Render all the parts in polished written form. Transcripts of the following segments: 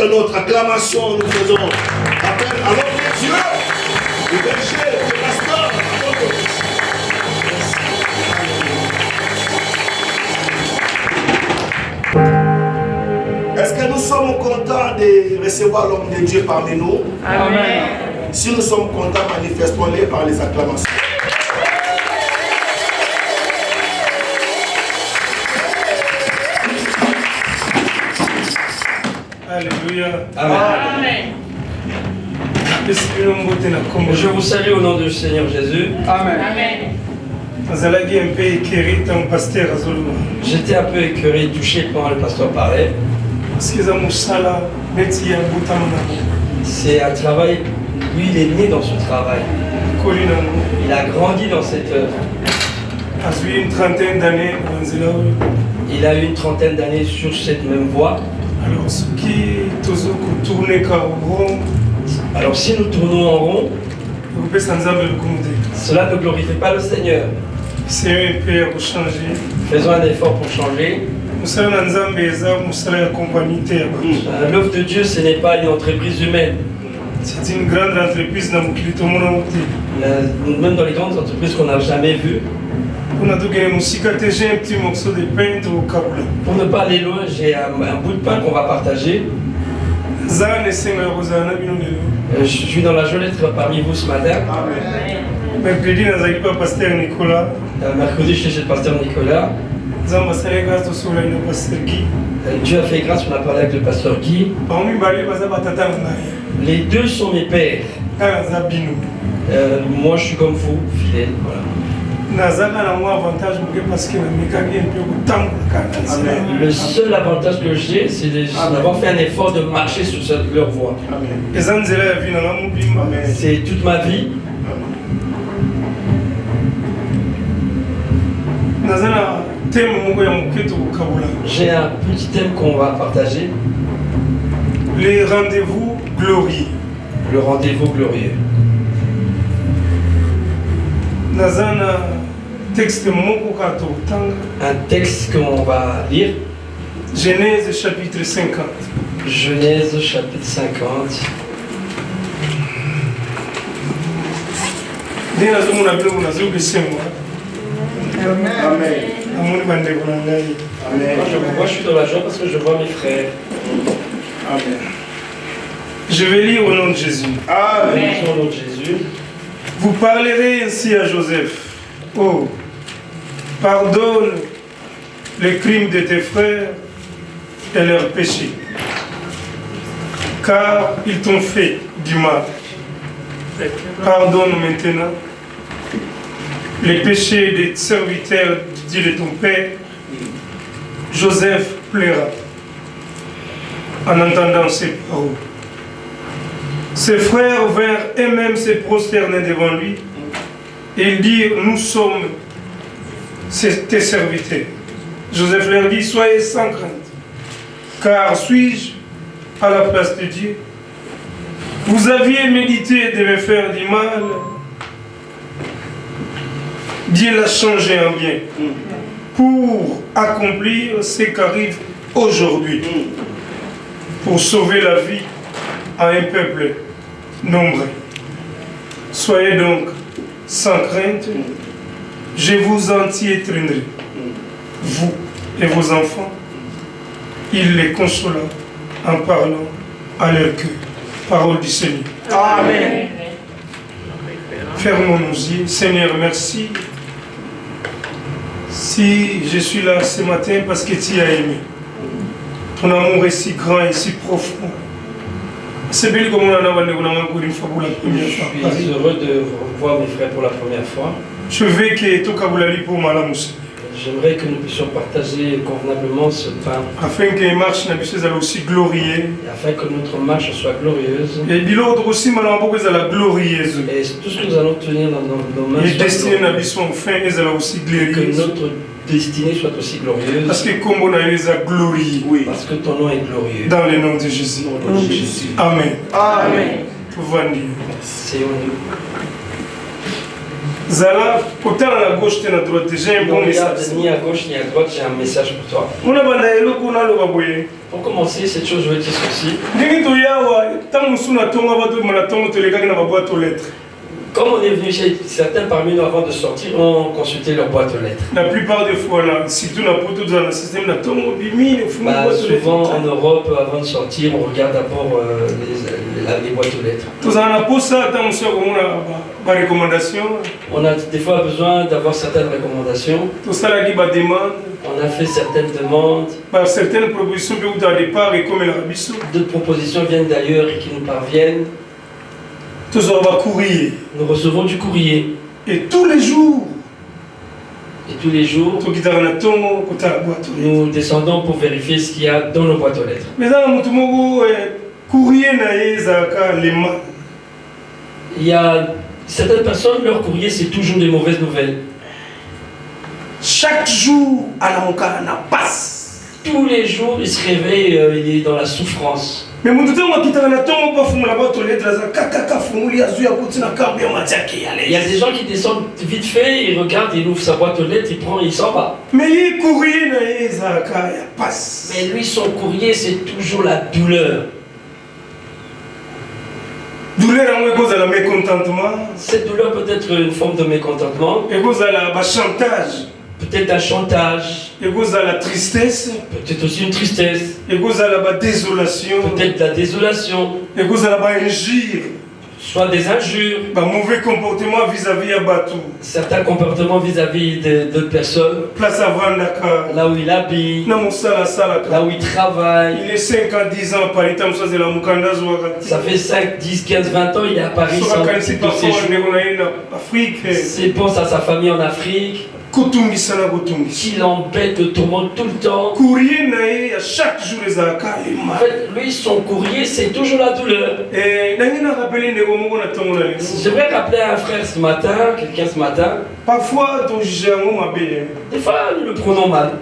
notre acclamation, nous faisons appel à notre Dieu, le berger, le pasteur, à notre Dieu. Est-ce que nous sommes contents de recevoir l'homme de Dieu parmi nous? Amen. Si nous sommes contents, manifestons-les par les acclamations. Alléluia. Amen. Je vous salue au nom du Seigneur Jésus. Amen. J'étais un peu écœuré, touché quand le pasteur parlait. C'est un travail, lui il est né dans ce travail. Il a grandi dans cette œuvre. Il a eu une trentaine d'années sur cette même voie. Alors si nous tournons en rond, cela ne glorifie pas le Seigneur. Faisons un effort pour changer. L'œuvre de Dieu, ce n'est pas une entreprise humaine. C'est une grande entreprise dans le Même dans les grandes entreprises qu'on n'a jamais vues. J'ai un petit morceau de pain au Kabula. Pour ne pas aller loin, j'ai un bout de pain qu'on va partager. Je suis dans la joie d'être parmi vous ce matin. Mercredi, nous n'avons pas pasteur Nicolas. Mercredi, je suis chez le pasteur Nicolas. Dieu a fait grâce, on a parlé avec le pasteur Guy. Les deux sont mes pères. Moi, je suis comme vous, fidèle. Voilà. Le seul avantage que j'ai, c'est d'avoir fait un effort de marcher sur leur voie. C'est toute ma vie. J'ai un petit thème qu'on va partager. Les rendez-vous glorieux. Le rendez-vous glorieux. Un texte qu'on va lire. Genèse chapitre 50. Genèse chapitre 50. Amen. Moi, je suis dans la joie parce que je vois mes frères. Amen. Je vais lire au nom de Jésus. Amen. Au nom de Jésus. Vous parlerez ainsi à Joseph. Oh, pardonne les crimes de tes frères et leurs péchés, car ils t'ont fait du mal. Pardonne maintenant les péchés des serviteurs du Dieu de ton père. Joseph pleura en entendant ces paroles. Ses frères vinrent eux-mêmes se prosterner devant lui et dirent, nous sommes tes serviteurs. Joseph leur dit, soyez sans crainte, car suis-je à la place de Dieu? Vous aviez médité de me faire du mal, Dieu l'a changé en bien pour accomplir ce qui arrive aujourd'hui, pour sauver la vie à un peuple nombreux. Soyez donc sans crainte, je vous entretiendrai, vous et vos enfants. Il les consola en parlant à leur cœur. Parole du Seigneur. Amen. Fermons nos yeux. Seigneur, merci. Si je suis là ce matin parce que tu as aimé. Ton amour est si grand et si profond. C'est bien comme on en a pour une fois pour la première fois. Je suis heureux de voir mes frères pour la première fois. Je veux que tout Kaboulali pour Malamousse. J'aimerais que nous puissions partager convenablement ce pain. Afin que les marches n'aient aussi glorieuses. Afin que notre marche soit glorieuse. Et l'autre aussi, la glorieuse. Et tout ce que nous allons tenir dans nos mains. Et destinée n'abyssons fin, et aussi glorieuse. Que notre destinée soit aussi glorieuse. Parce que comme on a eu la glorie. Oui. Parce que ton nom est glorieux. Dans le nom de Jésus. Dans le nom de Jésus. Amen. Amen. Pour venir. Seigneur. Zala, autant à la gauche, tu es à droite, j'ai un bon Donc, message. ni à gauche ni à droite, j'ai un message pour toi. On a bandé le coup, on a le baboye. Pour commencer, cette chose, je veux dire ceci. Dès que tu y as, tant que tu as ton avatou, mon atom, tu les gars qui n'ont pas boîte aux lettres. Comme on est venu chez certains parmi nous avant de sortir, ont consulté leur boîte aux lettres. La plupart des fois, là, surtout dans le système d'atom, Souvent en Europe, avant de sortir, on regarde d'abord les boîtes aux lettres. Tout ça, on a pour ça, tant que on a recommandation. On a des fois besoin d'avoir certaines recommandations. Tout ça, là, qui va demander. On a fait certaines demandes. Par certaines propositions, puis au départ, et comme elle a rabissou. D'autres propositions viennent d'ailleurs et qui nous parviennent. Tout ça, on va courir. Nous recevons du courrier. Et tous les jours, Et tous les jours, nous descendons pour vérifier ce qu'il y a dans nos boîtes aux lettres. Mais ça, courrier, Il y a certaines personnes, leur courrier, c'est toujours des mauvaises nouvelles. chaque jour, à la mokana passe. Tous les jours, il se réveille, il est dans la souffrance. Mais mon temps, moi, qui t'avais la tombe, pas fumé la boîte aux lettres, Il y a des gens qui descendent vite fait, ils regardent, ils ouvrent sa boîte aux lettres, il prend, il s'en va. mais il courrier, passe. Mais lui, son courrier, c'est toujours la douleur. Douleur, à cause de la mécontentement, Cette douleur peut être une forme de mécontentement, et cause de la chantage, peut-être un chantage, et cause de la tristesse, peut-être aussi une tristesse, et cause de la désolation, peut-être de la désolation, et cause de la injure, soit des injures, mauvais comportement vis-à-vis de Batou. certains comportements vis-à-vis d'autres personnes, Place avant Dakar. là où il habille, Na musala sala là où il travaille. il est 5 ans, 10 ans, par exemple, ça c'est la Mukanda Zouagati. Ça fait 5, 10, 15, 20 ans, il est à Paris sans Soit quand titre c'est de pas fort, séjour. on est en Afrique. Il pense à sa famille en Afrique, Kutungi sana kutungi. qui l'embête, le tourmente tout le temps. Courrier nae, à chaque jour les alaka les En mal. fait, lui, son courrier, c'est toujours la douleur. Et n'a rappelé Nego Mogo na tongo na leso. J'aimerais rappeler à un frère ce matin, quelqu'un ce matin, Parfois, ton géant m'a bien. des fois, nous le prenons mal.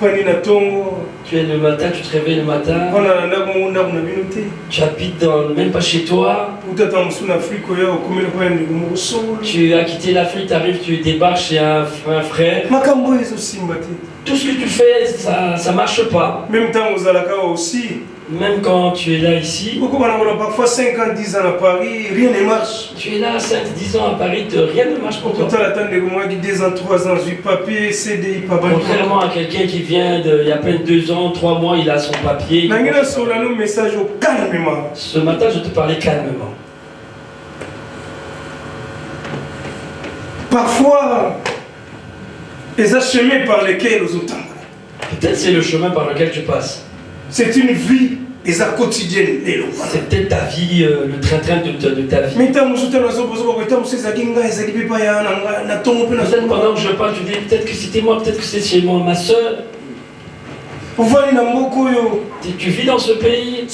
Fani na tongo. Tu es le matin, tu te réveilles le matin, On a na binoté. tu habites même pas chez toi, Peut-être en South Afrique, il y a comme le point de Mogo Soul. tu as quitté l'Afrique, tu arrives, tu débarques chez un frère. Makambo est aussi mbaté. Tout ce que tu fais, ça marche pas. Même temps aux alaka aussi. Même quand tu es là ici, Pourquoi on a parfois 5 ans, 10 ans à Paris, rien ne marche. tu es là 5, 10 ans à Paris, rien ne marche pour toi. Pourtant, l'attente de moi qui 2 ans, 3 ans, 8 papiers, CDI, pas bon. Contrairement à quelqu'un qui vient il y a à peine 2 ans, 3 mois, il a son papier. Nangina sur la nous message au calmement. Ce matin, je te parlais calmement. Parfois, les chemins par lesquels nous entendons. Peut-être c'est le chemin par lequel tu passes. C'est une vie, les quotidienne. C'est peut-être ta vie, le train-train de ta vie. Mais tant que je Peut-être pendant que je parle, tu dis peut-être que c'était moi, peut-être que c'est chez moi, ma soeur. Tu vis dans ce pays.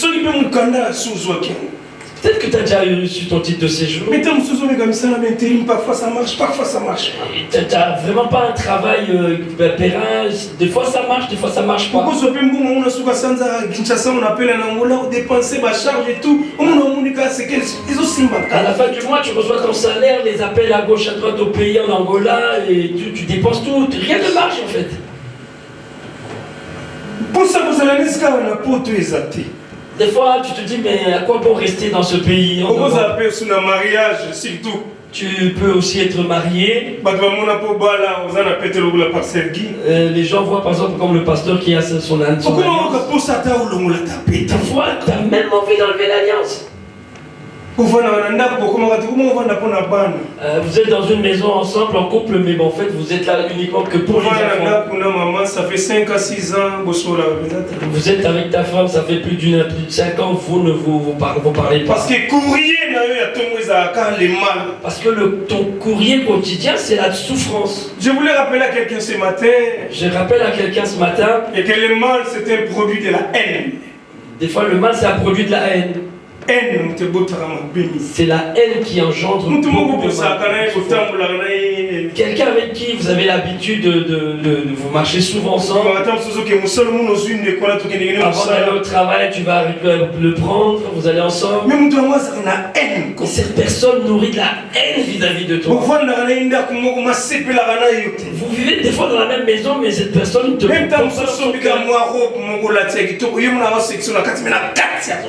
Peut-être que tu as déjà reçu ton titre de séjour. Mais tant que parfois ça marche, parfois ça marche. Tu n'as vraiment pas un travail périn. Des fois ça marche, des fois ça marche pas. Pourquoi on appelle en Angola, dépenser ma charge et tout. Ils aussi À la fin du mois, tu reçois ton salaire, les appels à gauche, à droite au pays, en Angola, et tu dépenses tout. Rien ne marche en fait. Pour ça, vous allez nous pour tout exalter. Des fois, tu te dis, mais à quoi bon rester dans ce pays en Vous Europe? appelez sur le mariage, surtout. Tu peux aussi être marié. Les gens voient par exemple comme le pasteur qui a son alliance. Des fois, tu as même envie d'enlever l'alliance. Vous êtes dans une maison ensemble, en couple, mais bon, en fait, vous êtes là uniquement que pour les enfants. Ça fait 5 à 6 ans. Vous êtes avec ta femme, ça fait plus de 5 ans, vous ne vous parlez pas. Parce que courrier, Parce que ton courrier quotidien, c'est la souffrance. je voulais rappeler à quelqu'un ce matin Je rappelle à quelqu'un ce matin, et que le mal c'est un produit de la haine. des fois le mal c'est un produit de la haine. C'est la haine qui engendre beaucoup de mal. Quelqu'un avec qui vous avez l'habitude de vous marcher souvent ensemble. Avant d'aller au travail, tu vas le prendre, vous allez ensemble. Et cette personne nourrit de la haine vis-à-vis de toi. Vous vivez des fois dans la même maison, mais cette personne te même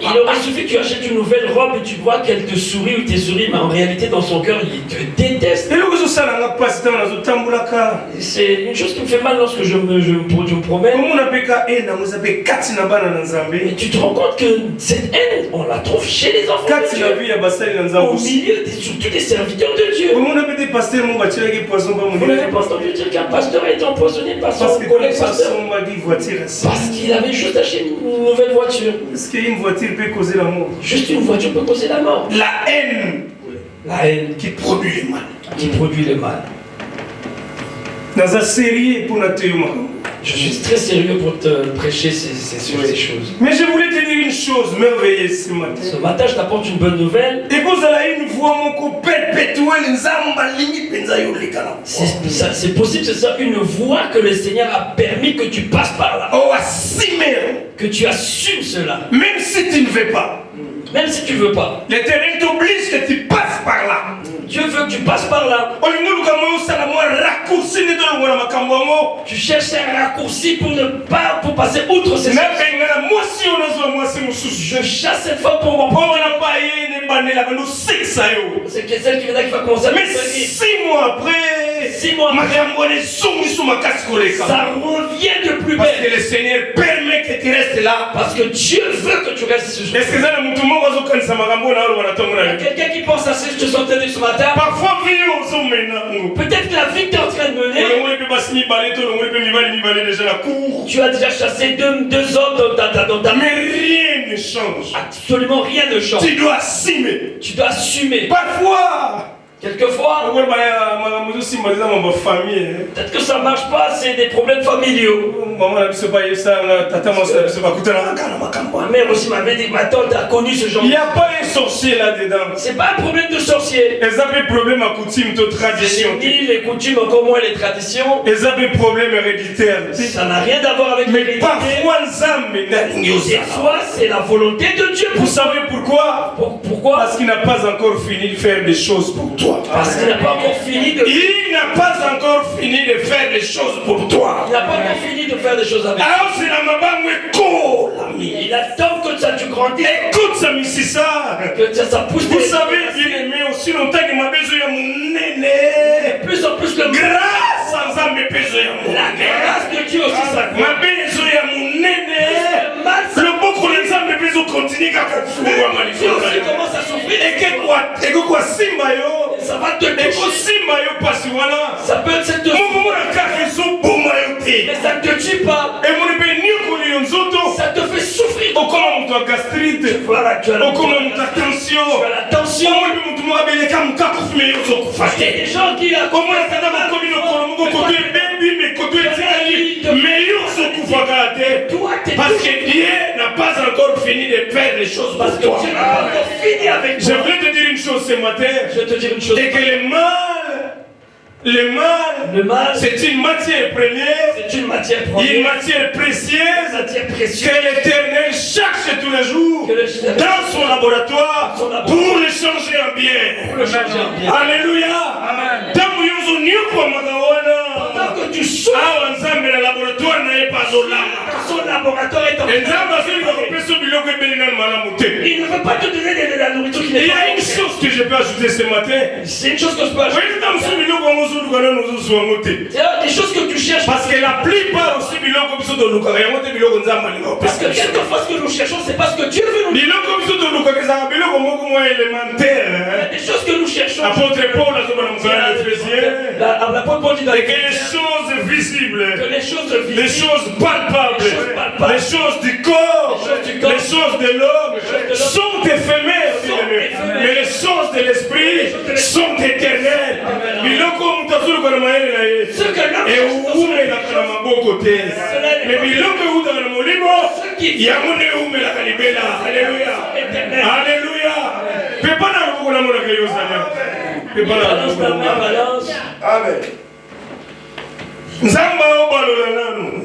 il aurait suffi que tu achètes une nouvelle robe et tu vois qu'elle te sourit ou te sourit, mais en réalité dans son cœur il te déteste. C'est une chose qui me fait mal lorsque je me promène. Mais tu te rends compte que cette haine, on la trouve chez les enfants de Dieu, au milieu surtout des serviteurs de Dieu. Vous n'avez pas entendu dire qu'un pasteur a été empoisonné par son collègue pasteur parce qu'il avait juste acheté une nouvelle voiture. Est-ce qu'une voiture peut causer la mort? Juste une voiture peut causer la mort. La haine qui produit le mal. Qui produit le mal. Je suis très sérieux pour te prêcher ces choses. Mais je voulais te dire une chose merveilleuse ce matin. Ce matin, je t'apporte une bonne nouvelle. Et vous avez une voix perpétuelle. C'est possible, c'est ça, une voie que le Seigneur a permis que tu passes par là. Que tu assumes cela. Même si tu ne veux pas. Même si tu ne veux pas. L'Éternel t'oblige que tu passes par là. Dieu veut que tu passes par là. Tu cherches un raccourci pour passer outre ces choses. Je chasse cette femme pour mon propre. C'est celle qui va commencer à me faire. 6 mois après, ça revient de plus belle. Parce que le Seigneur permet que tu restes là. Parce que Dieu veut que tu restes ce jour. Est-ce que ça Il y a quelqu'un qui pense à ce que je te suis entendu ce matin. Parfois, peut-être que la vie que tu es en train de mener, tu as déjà chassé deux hommes dans ta mais rien ne change. Absolument rien ne change. Tu dois assumer. Tu dois assumer. Parfois, quelquefois, peut-être que ça ne marche pas, c'est des problèmes familiaux. Ma mère aussi m'avait dit, ma tante a connu ce genre. Il n'y a pas un sorcier là-dedans. C'est pas un problème de sorcier. Ils avaient problème à coutume de tradition. Ni les coutumes, encore moins les traditions. Ils avaient problème héréditaire. Ça n'a rien à voir avec l'hérédité. Des fois, c'est la volonté de Dieu. Vous savez pourquoi? Pourquoi? Parce qu'il n'a pas encore fini de faire des choses pour toi. Parce qu'il n'a pas encore fini de... Il n'a pas encore fini de faire des choses pour toi. Il n'a pas encore fini de faire des choses avec toi. Il attend que ça tu grandisses. Écoute ça, Missy, ça. Que ça pousse. Vous savez, bien aimé, aussi longtemps que ma besoin à mon néné. De plus en plus le grâce à ça, mes besoins. La grâce de Dieu aussi, ça. Ma besoin à mon néné. Le bon qu'on les a, mes besoins continuent à souffrir. Tu commences à souffrir. Et que quoi, Simbayo. Ça va te toucher. Ça peut être cette... Mais ça ne te tue pas. Ça te fait souffrir. Tu as gastrite. Tu as la tension. Tu as la tension. Il y a des gens qui... Parce que Dieu n'a pas encore fini de faire les choses pour toi. Je voulais te dire une chose ce matin. Je vais te dire une chose. Et que le mal, c'est une matière première. C'est une matière première. Une matière précieuse. Que l'Éternel cherche tous les jours dans son laboratoire pour le changer en bien. Alléluia. Amen. Pendant que tu souffres, son laboratoire est en train. Il ne veut pas te donner de la nourriture qui n'est pas. Il y a une chose que je peux ajouter ce matin. C'est une chose que je peux ajouter. Des choses que tu cherches. Parce que la plupart aussi, parce que quelquefois ce que nous cherchons, c'est pas ce que Dieu veut nous dire. Il y a des choses que nous cherchons. Apôtre Paul, l'apôtre Paul dit dans que les choses visibles, les choses palpables, les choses du corps, les choses de l'homme sont éphémères, mais les choses de l'esprit sont éternelles. Alléluia. Balance ta main, balance. Amen.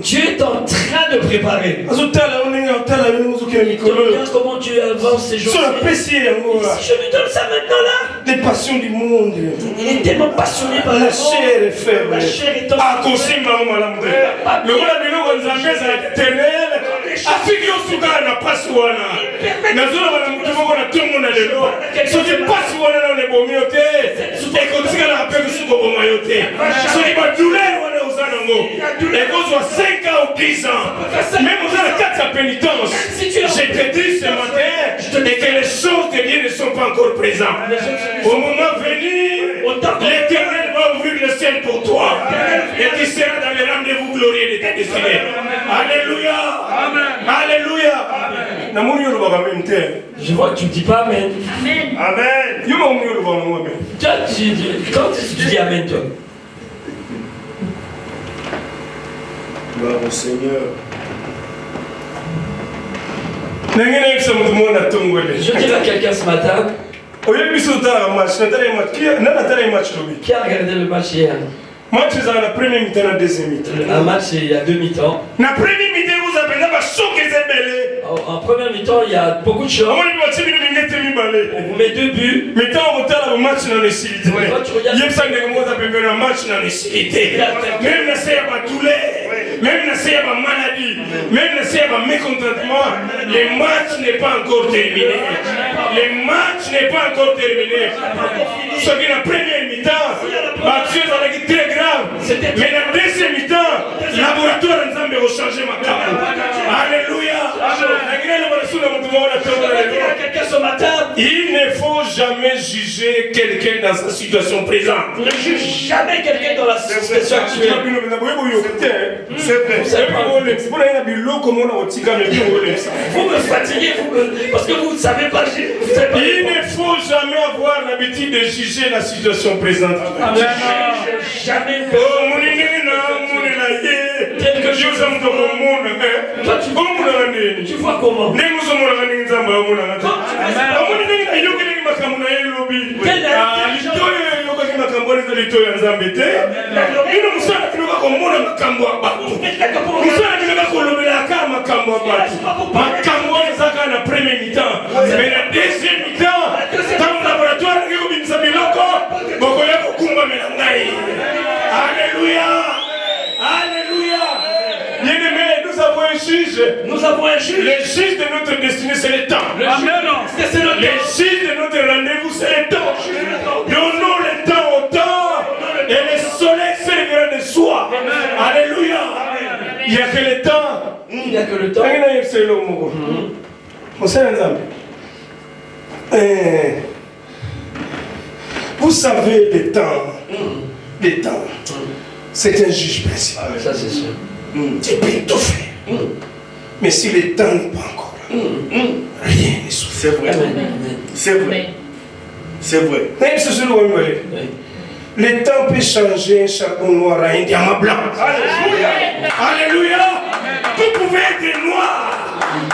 Dieu est en train de préparer. Regarde comment tu avances ces jours. Si je lui donne ça maintenant là, les passions du monde. il est tellement passionné par La chair est faible. La chair est en Ah, le roi de l'eau, les amis, c'est éternel. Afiki osuka na pasi wana. Nazola bana mutumo na tongo na lelo. Soki pasi wana na nebomi ote. Ekotika na rappel suko boma yote. Soki ba douleur wana ozana ngo. Ekozwa 5 ans ou 10 ans. Même ozana 4 pénitence. Je te dis ce matin et que les choses de Dieu ne sont pas encore présentes. Au moment venu, l'Éternel va ouvrir le ciel pour toi. Et tu seras dans les rendez-vous glorieux de ta destinée. Alléluia. Alléluia. Je vois que tu ne dis pas Amen. Amen. Toi, quand tu dis Amen, toi? Gloire au Seigneur. Je dirais à quelqu'un ce matin qui a regardé le match hier. Match dans la première mi-temps, la deuxième mi-temps. Un match, il y a 2 mi-temps. La première mi-temps, vous avez un choc et En première mi-temps, il y a beaucoup de choses. On vous met 2 buts. Maintenant, on retarde le match dans les cités. Quand tu regardes, Il y a un match dans les cités. Même si il y a pas douleur, même si il y a pas maladie, même si il y a pas mécontentement, le match n'est pas encore terminé. Le match n'est pas encore terminé. Ce qui est la première mi-temps, Mathieu dans la très grave. Mais la deuxième mi-temps, le laboratoire ensemble va changer ma carte. Alléluia. Il ne faut jamais juger quelqu'un dans sa situation présente. ne juge jamais quelqu'un dans la situation actuelle. C'est vrai. Vous me fatiguez, parce que vous ne savez pas. Il ne faut jamais avoir l'habitude de juger la situation présente. Jamais. Quelque chose dans le monde. Tu vois comment? Alléluia. Alléluia. Nous avons un juge. Nous avons un juge. Le juge de notre destinée, c'est le temps. Le juge de notre rendez-vous, c'est le temps. Donnons le temps au temps. Et le soleil servira de soi. Alléluia. Il n'y a que le temps. Il n'y a que le temps. Vous savez, le temps. Le temps. C'est un juge principal. Ça, c'est sûr. Il peut tout faire. Mais si le temps n'est pas encore là, rien n'est souffert. C'est vrai. C'est vrai. C'est vrai. Le temps peut changer un charbon noir à un diamant blanc. Alléluia. Alléluia. Vous pouvez être noir.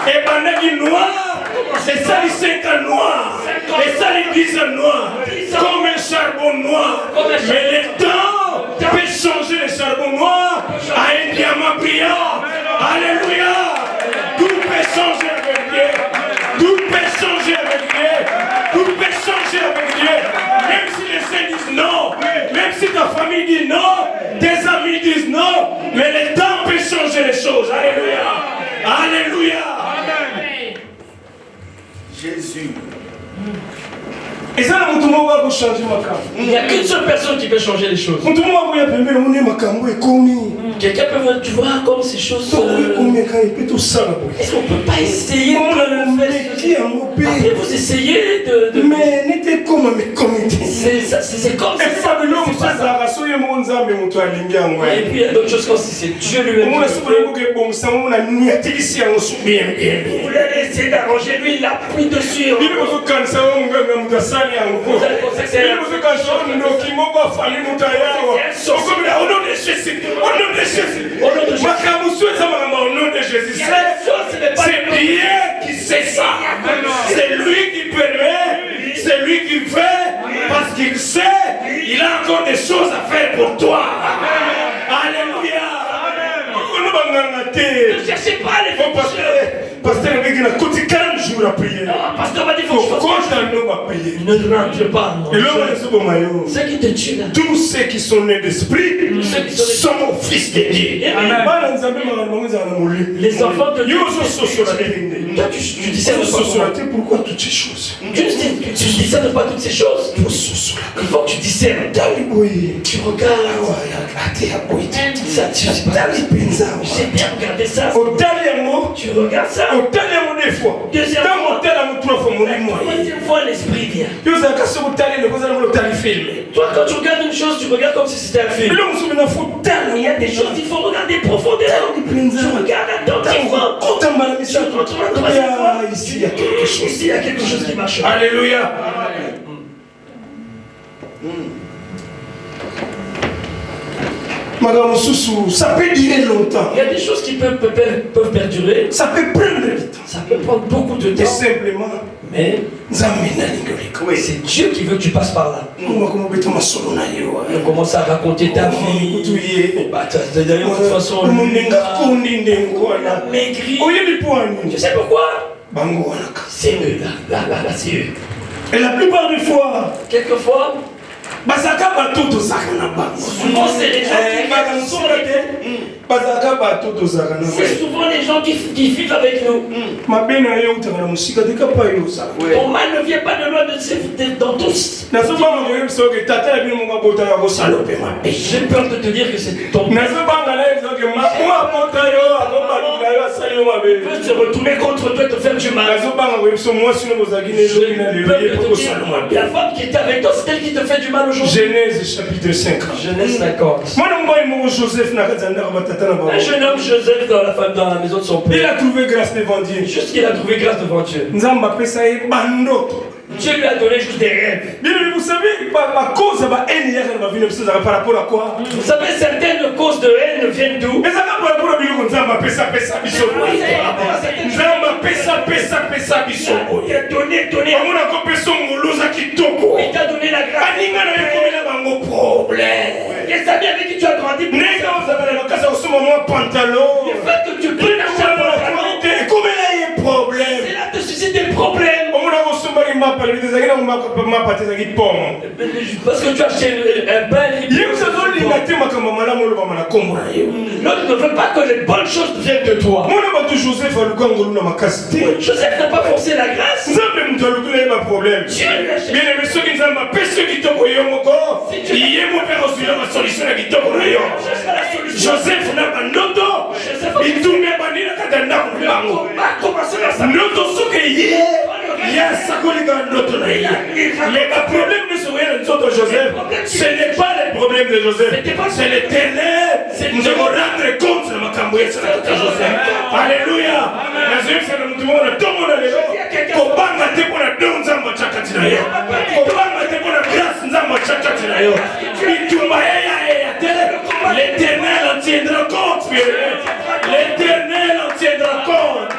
Et bandagi noir. Et ça les 5 ans noirs. Et ça les 10 ans noirs. Comme un charbon noir. Mais le temps peut changer le charbon noir à un diamant brillant. Alléluia. Tout peut changer avec Dieu. Tout peut changer avec Dieu. Tout peut changer avec Dieu. Même si les saints disent non. Même si ta famille dit non. Tes amis disent non. Mais le temps peut changer les choses. Alléluia. Alléluia. Jésus. Et ça, il n'y a qu'une seule personne qui peut changer les choses. Quelqu'un peut, tu vois, comme ces choses. Est-ce qu'on ne peut pas essayer de le faire? Après, vous essayez de. Mais n'était comme un comité. C'est comme ça. Et puis il y a d'autres choses comme si c'est Dieu lui-même. Vous voulez essayer d'arranger, lui il l'a pris dessus. Vous allez penser que c'est un au nom de Jésus. Au nom de Jésus. Au nom de Jésus. C'est Dieu qui sait ça. C'est lui qui permet. C'est lui qui fait. Parce qu'il sait il a encore des choses à faire pour toi. Alléluia. Ne cherchez pas les pasteur il a côté 40 jours à prier. Non, pasteur va dire faut que je fasse. Ne rentre pas. Non. Ce qui te tue là. Tous ceux qui sont nés d'esprit sont au fils de Dieu. Les enfants de Dieu. Toi, tu discernes pas. Pourquoi toutes ces choses? Tu discernes pas toutes ces choses. Il faut que tu discernes. Tu regardes. Ça, j'ai bien regardé ça. Tu regardes ça. Deuxième fois, l'esprit vient. Toi, quand tu regardes une chose, tu regardes comme si c'était un film. Il y a des choses qu'il faut regarder profondément. Tu regardes attentivement. Ici, il y a quelque chose. Ici, il y a quelque chose qui marche. Alléluia. Madame Soussou, ça peut durer longtemps. Il y a des choses qui peuvent perdurer. Ça peut prendre du temps. Ça peut prendre beaucoup de temps. Et simplement, mais c'est Dieu qui veut que tu passes par là. On commence à raconter ta vie. De toute façon, on a maigri. Tu sais pourquoi? C'est eux, là, c'est eux. Et la plupart des fois, quelquefois, souvent c'est les gens c'est souvent les gens qui vivent avec nous. Ton mal ne vient pas de loin dans tous. J'ai peur de te dire que c'est ton mal. Peut se retourner contre toi et te faire du mal. La femme qui était avec toi, c'est elle qui te fait du mal aujourd'hui. Genèse chapitre 50. Genèse 50. Un jeune homme Joseph dans la maison de son père. Il a trouvé grâce devant Dieu. Juste qu'il a trouvé grâce devant Dieu. Dieu lui a donné juste des rêves. Vous savez, par rapport à quoi? Vous savez, certaines causes de haine viennent d'où? Il a donné. Il t'a donné la grâce. Les amis avec qui tu as grandi. Le fait que tu peux acheter un pantalon, c'est là te suscite des problèmes. Parce que tu as acheté un pain. L'autre ne veut pas que les bonnes choses viennent de toi. Joseph n'a pas forcé la grâce. Dieu lui a Joseph n'a pas noto. Il tourne pas ni la katana. Noto sokeyi. Yes, les problèmes ne sont rien de Joseph. Ce n'est pas les problèmes de Joseph. C'est l'éternel. Nous devons rendre compte de ma cambouille de Joseph. Alléluia. L'éternel en tiendra compte. L'éternel en tiendra compte.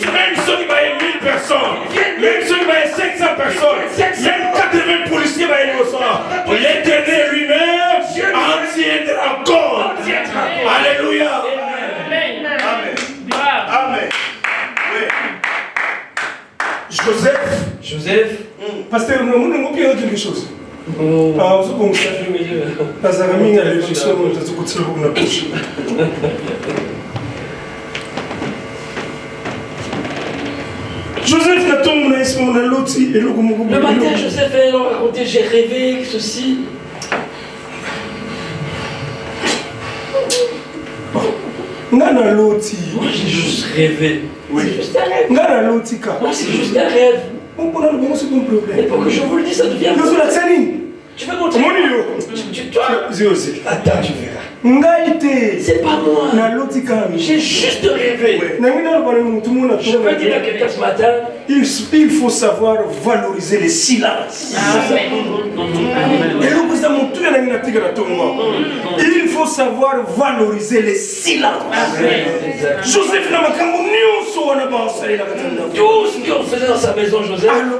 Même ceux qui vaillent 1000 personnes, même ceux qui vaillent 500 personnes, même 80 policiers vaillent au soir. L'éternel lui-même en tiendra compte. Alléluia. Amen. Amen. Joseph. Pasteur, nous avons quelque chose. Joseph le matin, Joseph est raconté, j'ai rêvé ceci. Moi j'ai juste rêvé. Oui. C'est juste un rêve. Moi c'est juste un rêve. Et pour que je vous le dise, ça devient. Tu veux montrer? Toi, Joseph. Attends, tu verras. Ngaïté. C'est pas moi. Nalotikami. J'ai juste rêvé. Je peux dire à quelqu'un ce matin. Il faut savoir valoriser les silences. Il faut savoir valoriser les silences. Joseph n'a pas tout ce qu'on faisait dans sa maison, Joseph, il ne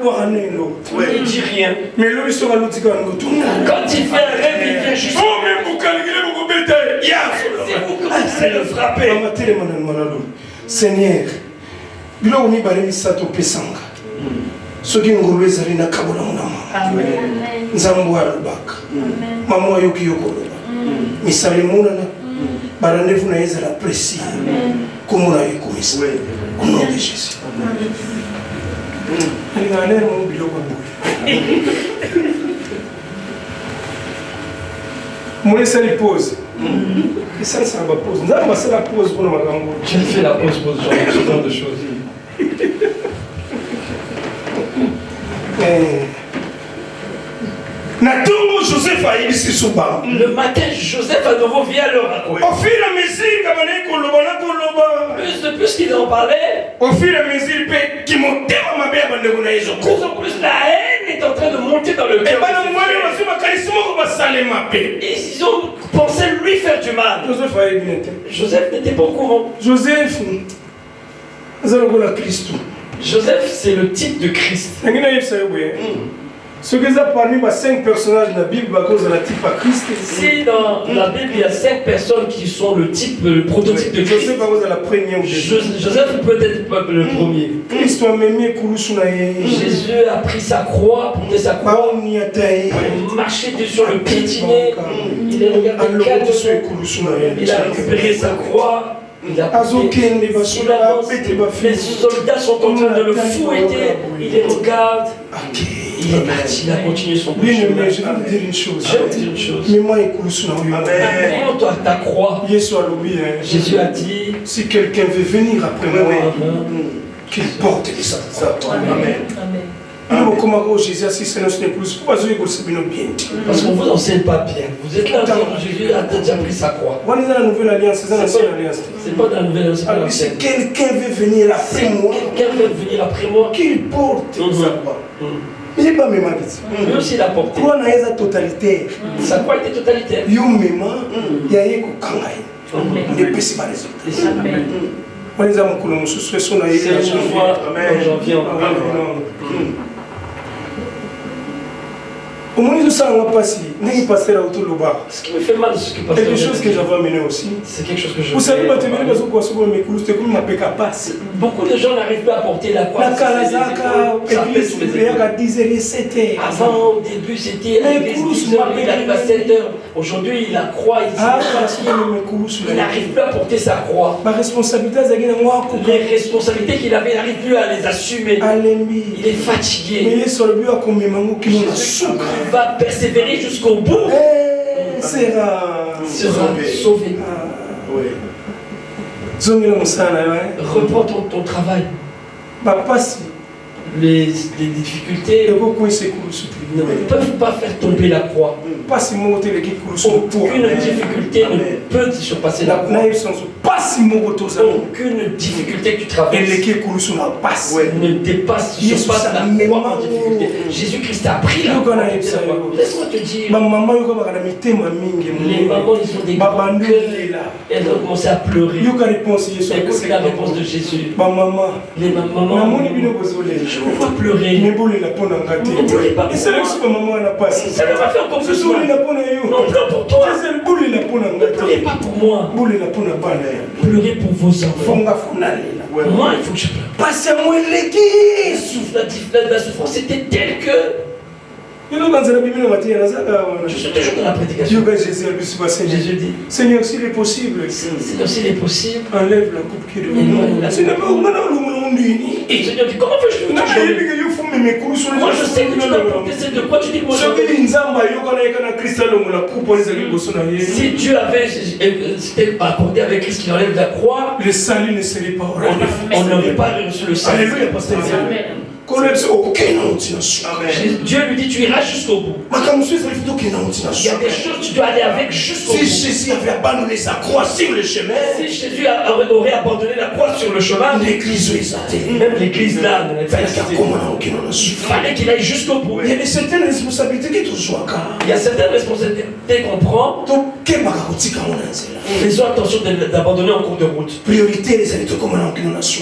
dit rien. Mais lui, il sera Quand il fait un rêve, il vient juste. C'est vous qui commencez le frapper. Seigneur, bilo mi bare misato pesanga. Soki ngolo ezali na kabola monama. Nzambo alobaka. Mama ayoki yokoloba. Misale monana. Barandevu na ezala précis. Komona yekomisa. Au nom de Jésus. Alinga mo biloko boye. Moi ça les pose. Et ça va pause. Nous allons passer la pause pour le magambo. J'ai fait la pause pour ce genre de choses. Joseph a ici souvent. Le matin, Joseph à nouveau vient leur raconter. Au fur et à mesure, Plus de plus qu'il en parlait, au fur et à mesure, qui montait ma mère, plus en plus la haine est en train de monter dans le cœur. Ils ont pensé lui faire du mal. Joseph n'était pas au courant. Joseph, c'est le type de Christ. Ce que ça parmi les 5 personnages de la Bible, à cause de la type à Christ. Si dans la Bible il y a 5 personnes qui sont le type, le prototype de Christ, Joseph à cause de la première. Joseph peut être le premier. Christ a même Jésus a pris sa croix, porté sa croix, il marchait sur le piétiné, il est regardé calmement, il a récupéré sa croix. Il a pris les soldats sont en train de le fouetter, il les regarde. Il est parti, il a continué son chemin. Je vais vous dire une chose. Mais moi, toi, ta croix. Jésus a dit, si quelqu'un veut venir après moi, qu'il porte les sacs. Amen. Parce qu'on ne vous enseigne pas bien. Vous êtes là, Jésus a déjà pris sa croix. C'est pas dans la nouvelle alliance, c'est pas dans la nouvelle alliance. Si quelqu'un veut venir après moi, qu'il porte sa croix. Mais il n'est pas même habité. Lui aussi il a porté. Croix n'a totalitaire. Sa croix était totalitaire. Il y a eu un péché par les autres. C'est une fois en janvier. Ce qui me fait mal, c'est que quelque chose que j'avais amené aussi. C'est quelque chose que je. Vous savez, beaucoup de gens n'arrivent pas à porter la croix. Avant, au début, c'était à l'église 10h, il arrive à 7h. Aujourd'hui, il a croix ici. Il n'arrive plus à porter sa croix. Les responsabilités qu'il avait, il n'arrive plus à les assumer. Il est fatigué. Jésus va persévérer jusqu'au bout. Sera sauvé. Reprends ton travail. Les difficultés ne peuvent pas faire tomber la croix. Aucune difficulté ne peut surpasser la croix. Aucune difficulté que tu traverses ne dépasse la croix en difficulté. Jésus-Christ a pris la croix. Laisse-moi te dire, les mamans ils ont des grands cœurs. Elles ont commencé à pleurer. Écoute la réponse de Jésus. Les mamans, je ne veux pas pleurer. Ne pleurez pas pour moi. Ça ne va faire encore plus mal. Non, pleure pour toi. Ne pleurez pas pour moi. Pleurez pour vos enfants. Moi, il faut que je pleure. La souffrance était telle que je suis toujours dans la prédication. Jésus dit, Seigneur, s'il est possible, enlève la coupe qui est devant nous. Et Seigneur dit, comment peux-je moi je sais que tu dois porter cette de quoi tu dis que moi si Dieu avait c'était accordé avec Christ qui enlève la croix, le salut ne serait pas on n'aurait pas reçu le salut. Dieu lui dit tu iras jusqu'au bout. Il y a des choses tu dois aller avec jusqu'au bout. Si Jésus avait abandonné sa croix sur le chemin, si Jésus aurait abandonné la croix sur le chemin, l'église même l'église là ne l'avait pas existé. Il fallait qu'il aille jusqu'au bout. Il y a certaines responsabilités qui sont Il y a certaines responsabilités qu'on prend. Faisons attention d'abandonner en cours de route.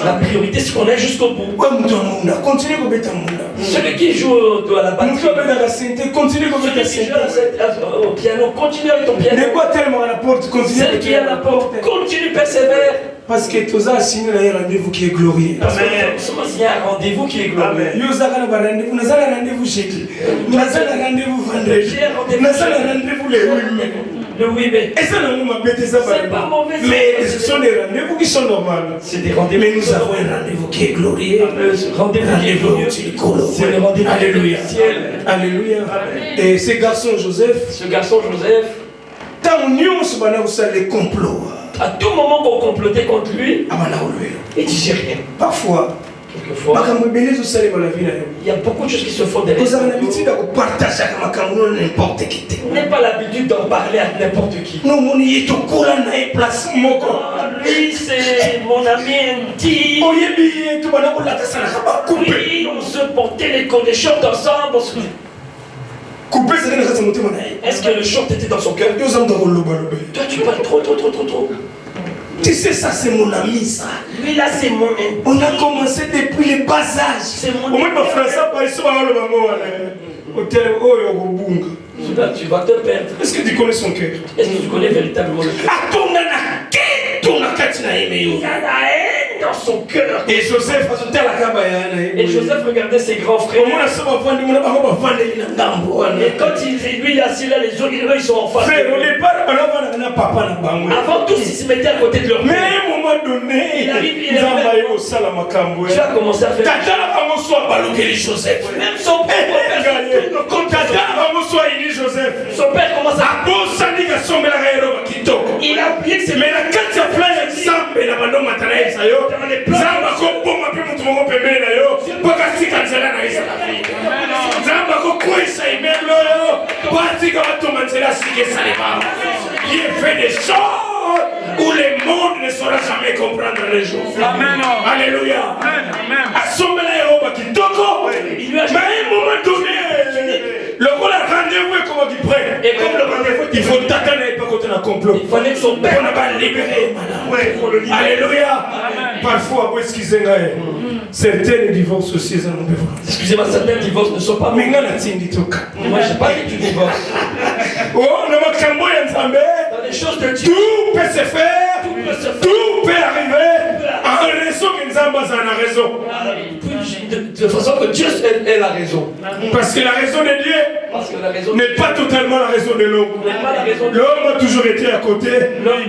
La priorité c'est qu'on aille jusqu'au bout. Celui qui joue à la batterie, celui qui joue au piano, continue avec ton piano. Celle qui est à la porte, continue, persévère. Parce que tout ça, signé un rendez-vous qui est glorieux. Parce qu'il y a un rendez-vous qui est glorieux. Nous avons un rendez-vous jeudi. Nous avons un rendez-vous vendredi. Nous avons un rendez-vous le 8 mai. Le 8 mai. Et ça, c'est pas mauvais. Mais ce sont des rendez-vous qui sont normaux. C'est des rendez-vous. Mais nous avons un rendez-vous qui est glorieux. Rendez-vous qui est glorieux. C'est le rendez-vous. Alléluia. Alléluia. Et ce garçon Joseph. Tant nous sommes les complots. À tout moment qu'on complotait contre lui, il ne disait rien. Parfois, quelquefois, il y a beaucoup de choses qui se font derrière. On n'a pas l'habitude d'en parler à n'importe qui. Lui, c'est mon ami intime. Oui, on se portait les shorts ensemble. Est-ce que le short était dans son cœur? Toi, tu parles trop. Tu sais, ça c'est mon ami, ça. Lui là, c'est mon ami. On a commencé depuis les bas âges. C'est mon ami. Tu vas te perdre. Est-ce que tu connais son cœur? Est-ce que tu connais véritablement le cœur? Il y a la haine dans son cœur. Et Joseph regardait ses grands frères. Et quand lui assis là, les autres ils sont en face. Avant tous, ils se mettaient à côté de leur père. Mais à un moment donné, tu as commencé à faire. Même son père. Son père commence à. Il a oublié que c'est il fait des choses où le monde ne saura jamais comprendre les jours. Amen. Alléluia. Amen. Il lui a dit, mais à un moment donné, le rendez-vous est comme il prenne. Et comme le rendez-vous, il faut t'attendre et pas qu'on a complot. Il fallait que son père va libérer. Alléluia. Parfois, vous excusez-moi. Certains divorces aussi, ça nous besoin. Excusez-moi, certains divorces ne sont pas. Mais moi, je n'ai pas dit que tu divorces. Dans les choses de Dieu, tout peut se faire, tout peut arriver. En raison que nous avons raison. De façon que Dieu est la raison. Parce que la raison de Dieu n'est pas totalement la raison de l'homme. L'homme a toujours été à côté.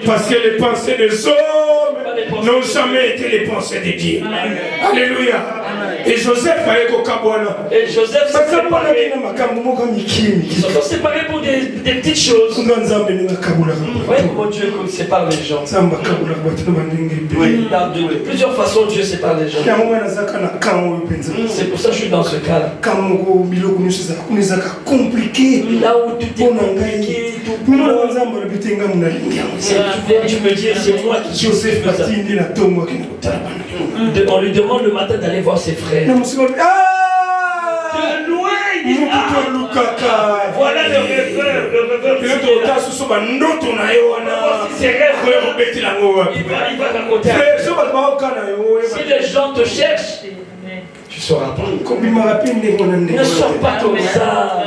Parce que les pensées des hommes n'ont jamais été les pensées de Dieu. Alléluia. Et Joseph a été au Kabouana. Et Joseph s'est séparé. Ils sont séparés pour des petites choses. Oui, comment Dieu sépare les gens. Oui, de plusieurs façons Dieu sépare les gens. C'est pour ça que je suis dans ce cas-là. Là où tout est compliqué, tout tu me dis, c'est moi qui fais ça. On lui demande le matin d'aller voir ses frères. De loin, il dit, voilà le rêveur, il va raconter. Si les gens te cherchent, tu sauras pas. Ne sors pas comme ça.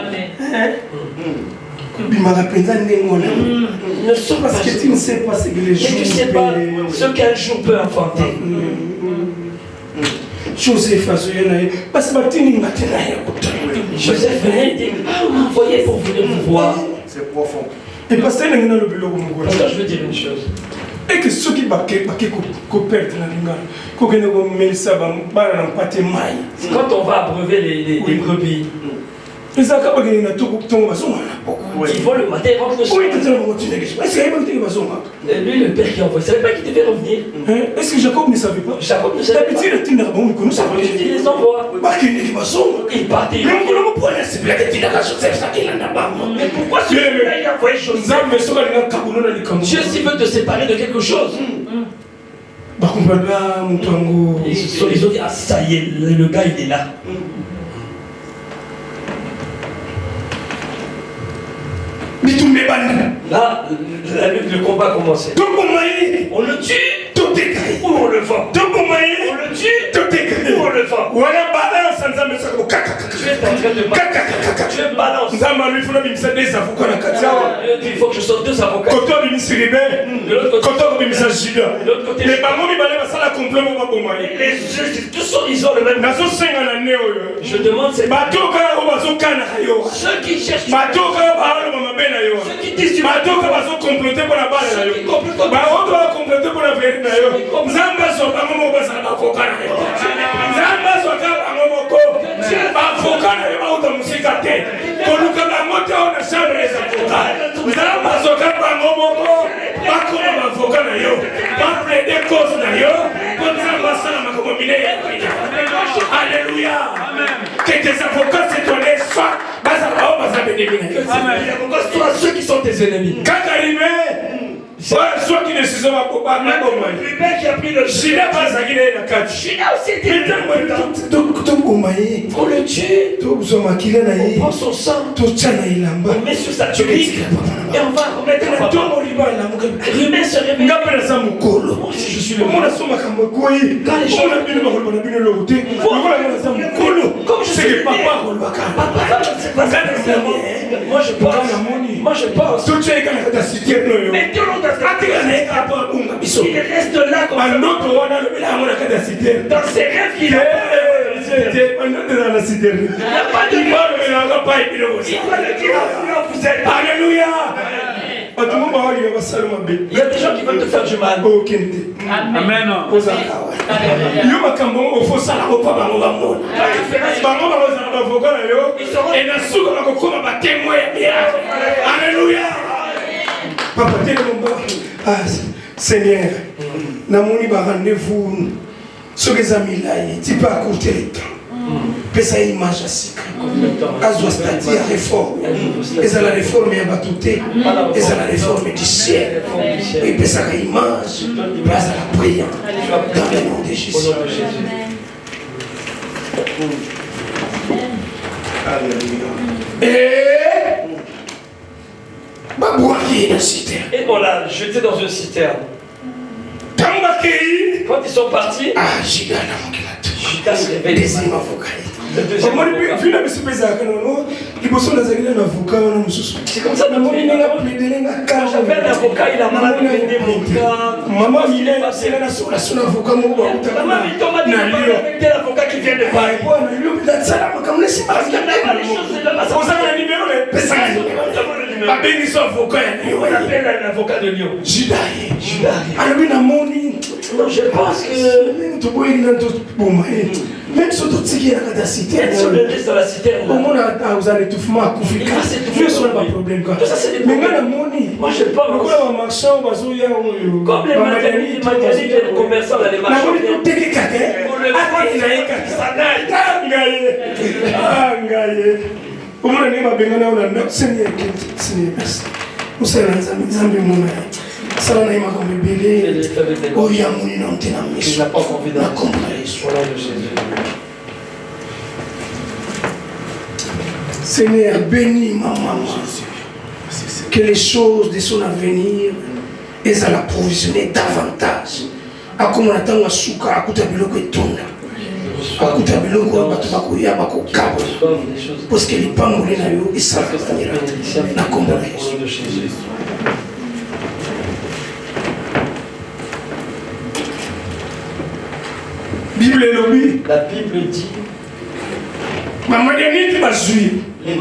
Ne sors pas parce que tu ne sais pas ce que les jours. Tu ne sais pas ce qu'un jour peut enfanter. Joseph venait et dit, envoyez pour venir vous voir. C'est profond. Et parce que je veux dire une chose. Et que ceux qui battent, quand on va abreuver les brebis, Ils vont le matin, ils rentrent le soir. Lui, le père qui envoie, il ne savait pas qu'il devait revenir. Est-ce que Jacob ne savait pas? Jacob ne savait pas. D'habitude, il les envoie. Il part. Mais pourquoi celui-là, il a envoyé Joseph? Dieu s'il veut te séparer de quelque chose. Ils ont dit, ah ça y est, le gars il est là. Là, le combat a commencé. On le tue, ou on le vend. On le tue, ou on le vend. Tu es en train de marcher. Tu es balance. Il faut que je sorte 2 avocats. De l'autre côté. Les juges, tous ils ont le même. Je demande c'est ceux qui cherchent. Ceux qui disent du mal. Alléluia. Que tes avocats se connaissent soit les avocats soient ceux qui sont tes ennemis. Quand arrivé, soit qui ne se sont pas qui a pris le China aussi était on le tue, on prend son sang, on met sur sa tunique et on va remettre la tombe. L'humain se réveille. Moi aussi je suis le monde. Quand les gens comme je sais papa, moi je pense. Mettons-le il reste là comme ça. Dans ses rêves qu'il a. Il n'y a pas de vous êtes. Alléluia. Il y a des gens qui veulent te faire du mal. Amen. Alléluia. Papa, ah, Seigneur, namoni ba rendez-vous sur les amis là, tu peux accourter le temps. Mais ça image assis. Azwa stati ya réforme. Et ça la réforme ya batouté. Et ça la réforme du ciel. Et puis ça image, et ça la prière dans le nom de Jésus. Et bon là, j'étais dans une citerne. Quand ils sont partis, Judas s'est réveillé. Le deuxième avocat. C'est comme ça que quand j'avais un avocat, il a malmené mon cas. Maman, il est passé là sur l'avocat. Maman, il tombe avec tel avocat qui vient de Paris. Parce qu'il n'y a pas les choses de la masse. On appelle un avocat de Lyon. Judas. Non, je pense que même si on le laisse dans la citerne, vous allez tout fumer. Il va s'étouffer. Ça, c'est des problèmes. Moi, je pense. Comme les Madianites, les commerçants, les marchands. Seigneur, bénis ma maman. Que les choses de son avenir aient à l'approvisionner davantage. A comme on attend à souka, à kuta biloko etonda. À kuta biloko batu bakoya bakokaba. Parce que les pangolé na yo et ça na kombo na Jésus. La Bible dit les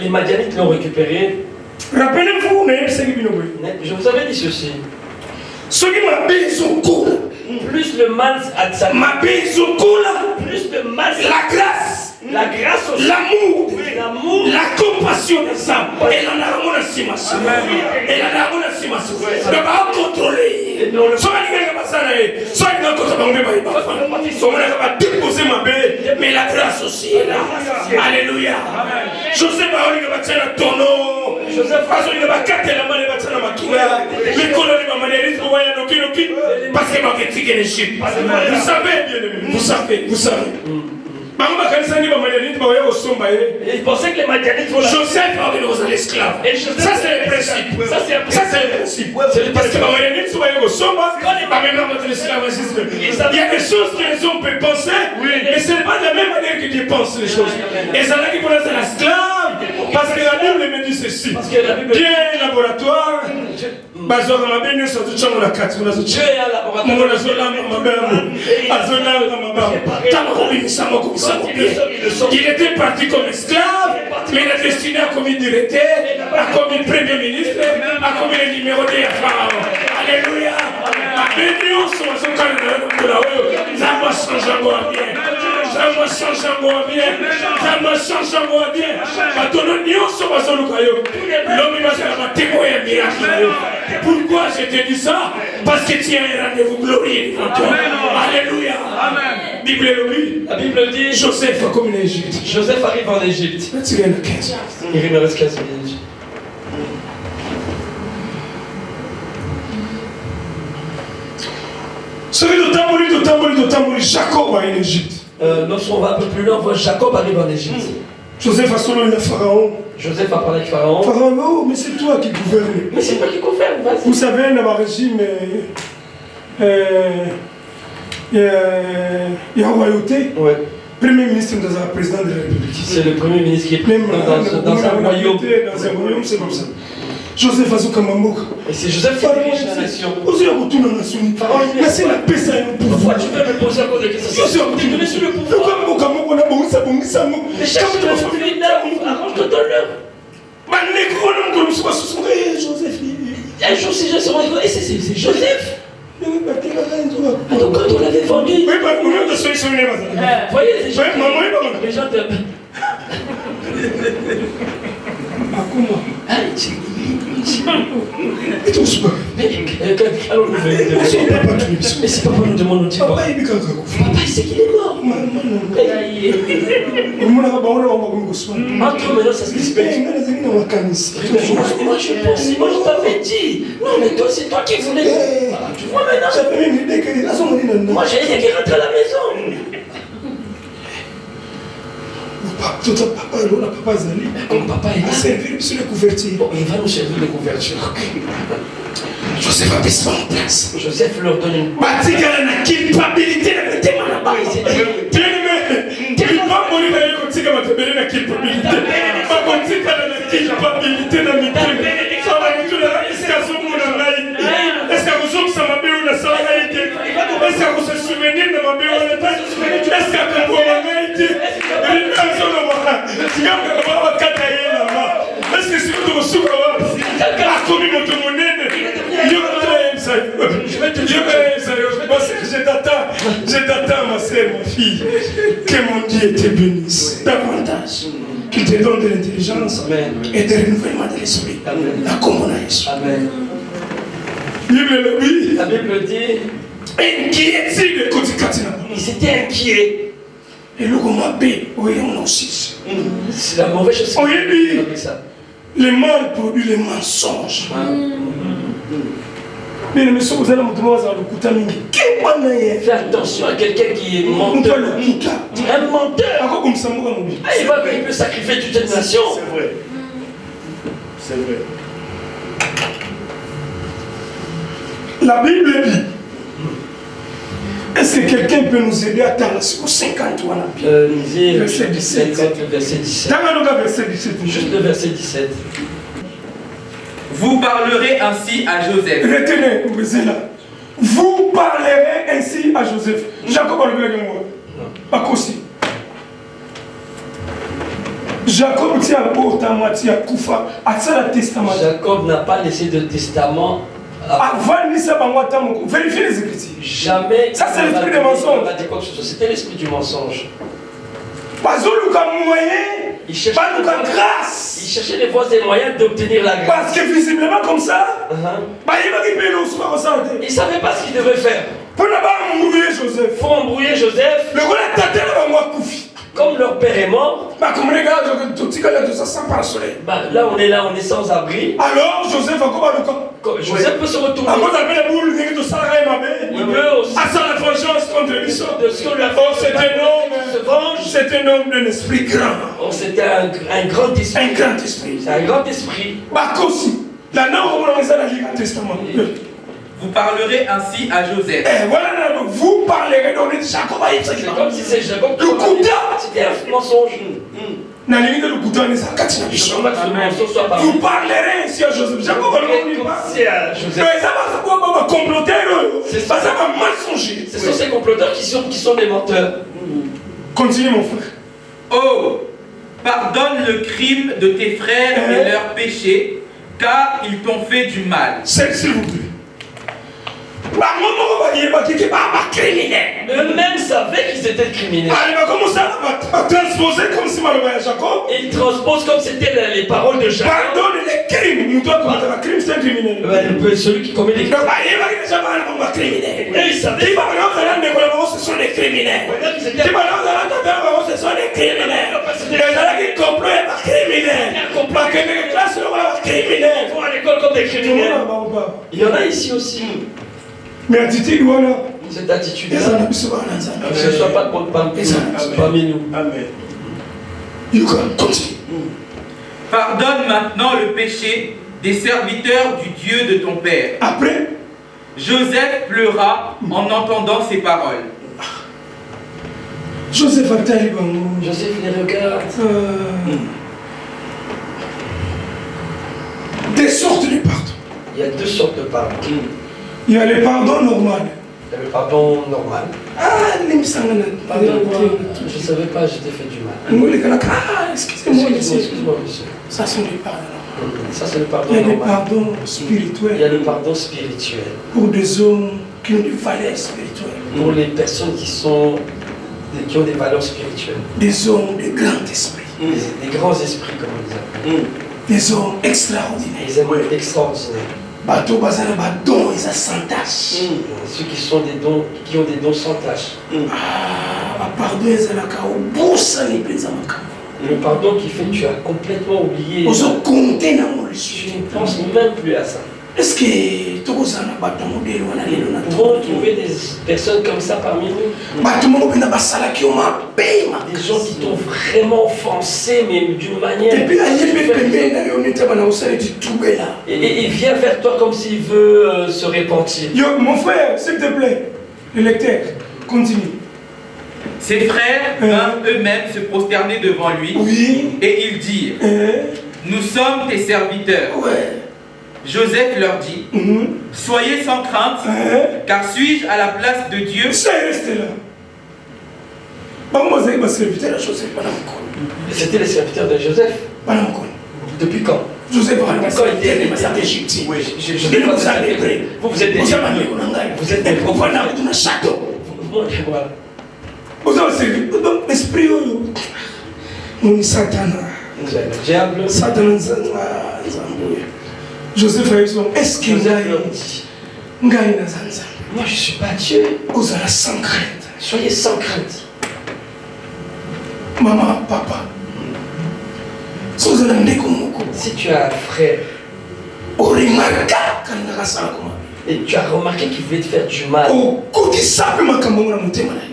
Madianites l'ont récupéré. Rappelez-vous, je vous avais dit ceci. Plus le mal plus le mal, la grâce La grâce aussi. L'amour. L'amour. La compassion des âmes. Elle en a mon estimation. Elle en a mon estimation. Elle va contrôler. Soit il va passer, soit il va déposer ma bête. Mais la grâce aussi est là. Alléluia. Joseph va battre le tonneau. Joseph va casser la main de battre la machine. Les colonies vont m'aider pour voir un parce qu'il m'a critiqué les chiffres. Vous savez, bien aimé. Vous savez. Il pensait que les Madianites vont Joseph a donné aux esclaves. Ça c'est le principe. Ça c'est le principe. Parce que les Madianites sont au somba, il y a des choses que les hommes peuvent penser, mais ce n'est pas de la même manière que Dieu pense les choses. Et ça là qui connaissent l'esclave, parce que la Bible me dit ceci. Dieu est un laboratoire. Bazora mabeni so tuchamo la kati unazo Dieu est un laboratoire. Mungu nazolamba mabamu azolamba mabamu tango bimisamo kubisamo il était parti comme esclave mais il est destiné à commis directeur à commis premier ministre à commis le numéro 2 ya Pharaon. Alléluia. Abeni oso azokana na kula oyo zamba change moi bien. Zamba change moi bien. Zamba change moi bien. Batono nyonso bazoluka yo. L'homme va faire un témoin ya miracle. Pourquoi je te dis ça? Parce que tu as un rendez-vous glorieux devant toi. Alléluia. Amen. La Bible dit Joseph va comme en Égypte. Joseph arrive en Égypte. Il me reste 15 minutes. Celui de Tamboli, Jacob va en Égypte. Lorsqu'on va un peu plus loin, on voit Jacob arrive en Égypte. Joseph a solo le Pharaon. Joseph a parlé avec Pharaon. Pharaon, oh, mais c'est toi qui gouvernes. Mais c'est toi qui gouverne, vas-y. Vous savez, dans le régime, il y a royauté. Ouais. Premier ministre dans un président de la République. C'est le premier ministre qui est même dans un royaume. Dans un royaume, c'est comme ça. Joseph Azouka Mamboka. Et c'est Joseph qui dirige la nation. Mais c'est la paix, ça. Pourquoi tu veux me poser à cause de questions? Tu es donné sur le pouvoir. Mais chaque fois que tu fais une œuvre, arrange-toi dans l'œuvre. Joseph. Un jour, si je serai et c'est Joseph. Donc quand on l'avait vendu. Voyez les gens te. Mais c'est papa nous demande, on dit papa il sait qu'il est mort. Entre maintenant ça se dispute. Moi je pense, moi je t'avais dit. Non mais toi c'est toi qui voulais. Tu vois maintenant. Moi j'ai dit qu'il rentre à la maison. Comme papa est là, bon, il va nous servir de couverture. Joseph a besoin en place. Joseph leur donne une culpabilité. Je t'attends, ma sœur, ma fille, que mon Dieu te bénisse davantage, qu'il te donne de l'intelligence et de renouvellement de l'esprit. La communauté. Amen. La Bible dit il s'était inquiet. Et le on aussi. C'est la mauvaise chose. Le mal produit le mensonge. Mais monsieur, vous allez me demander fais attention à quelqu'un qui est menteur. Un menteur. Il peut sacrifier toute une nation. C'est vrai. C'est vrai. La Bible dit. Est-ce que quelqu'un peut nous aider à attendre sur 50 ans? Verset 17. Verset 17. Juste le verset 17. Vous parlerez ainsi à Joseph. Retenez, vous là. Vous parlerez ainsi à Joseph. Jacob a levé le mot. Pas aussi. Jacob tient à moitié à Koufa. Jacob n'a pas laissé de testament. Vérifiez les Écritures. Jamais. Ça, c'est l'esprit du mensonge. C'était l'esprit du mensonge. Il cherchait les voies et moyens d'obtenir la grâce. Parce que visiblement comme ça, Il ne savait pas ce qu'il devait faire. pour Joseph. Pour embrouiller Joseph, comme leur père est mort, là on est là, on est sans abri. Alors Joseph Joseph peut se retourner. Il peut aussi de ce qu'on lui a fait. Se venge. C'est un homme d'un esprit grand. Oh, c'était un grand esprit. Un grand esprit. C'est un grand esprit. Vous parlerez ainsi à Joseph. Vous parlerez donc de Jacob. C'est comme si c'est Jacob qui Le Kouta. C'était un mensonge. Je veux pas que ce mensonge soit parmi Vous parlerez ainsi à Joseph. Jacob va le comme dire. si à Joseph. Ce sont ces comploteurs qui sont des menteurs. Continue mon frère. Oh, pardonne le crime de tes frères et leurs péchés, car ils t'ont fait du mal. S'il vous plaît. Eux-mêmes savaient qu'ils étaient criminels. Il va commencer à transposer comme si malheureusement Jacob. Ils transposent comme c'était les paroles de Jacob. Pardonne les crimes. Nous doit commettre un crime, c'est un criminel. Celui qui commet des crimes. Et ils savaient. Ce sont des criminels. Ils étaient Ce sont des criminels. Les gens qui complotent pas criminels. Ils vont à l'école comme des criminels. Il y en a ici aussi. Mais attitude, voilà. Cette attitude-là, Amen. que ce ne soit pas parmi nous. Amen. You can continue. Pardonne maintenant le péché des serviteurs du Dieu de ton père. Après, Joseph pleura en entendant ces paroles. Joseph a talibé. Joseph les regarde. Des sortes de pardon. Il y a deux sortes de pardon. Il y a le pardon normal. Il y a le pardon normal. Je ne Je ne savais pas, j'étais fait du mal. excusez-moi, Excuse-moi, monsieur. ça c'est le pardon. Ça, c'est le pardon Il y a le normal. pardon Il y a spirituel le pardon spirituel. pour des hommes qui ont des valeurs spirituelles. Pour les personnes qui ont des valeurs spirituelles. Des hommes de grand esprit. Des grands esprits, comme on les appelle. Des hommes extraordinaires. Des hommes extraordinaires. Bateau bazar badon ils a sans tâche. Ceux qui ont des dons sans tâche. Pardon ils a la kao boursa ni penza makamo. Le pardon qui fait que tu as complètement oublié. Ozo compter na mon Tu ne penses même plus à ça. Est-ce que tout ça n'a pas de modèle ou na lelo na Pouvons trouver des personnes comme ça parmi nous? bateau mo pena basala ki o ma pema. Des gens qui t'ont vraiment offensé, mais d'une manière. Et puis ayebe pembe na yo nita bana osala di tubela. Et il vient vers toi comme s'il veut se repentir. Yo mon frère, s'il te plaît, le lecteur, continue. Ses frères vinrent eux-mêmes se prosterner devant lui Oui. et ils dirent, nous sommes tes serviteurs. Ouais. Joseph leur dit, soyez sans crainte, car suis-je à la place de Dieu? C'est resté là. Maman Zé va serviteur à Joseph, madame Kon. C'était les serviteurs de Joseph. Madame Kon. Depuis quand? Joseph va Quand il était les Égyptiens. Oui, je sais pas si vous êtes des Vous êtes des profanateurs de notre château. Voilà. Vous avez servi. Esprit, mon Satan. Le diable. Satan, Joseph a dit, est-ce qu'il y a moi je ne suis pas Dieu. vous avez sans crainte. Soyez sans crainte. Maman, papa. Si tu as un frère et tu as remarqué qu'il voulait te faire du mal,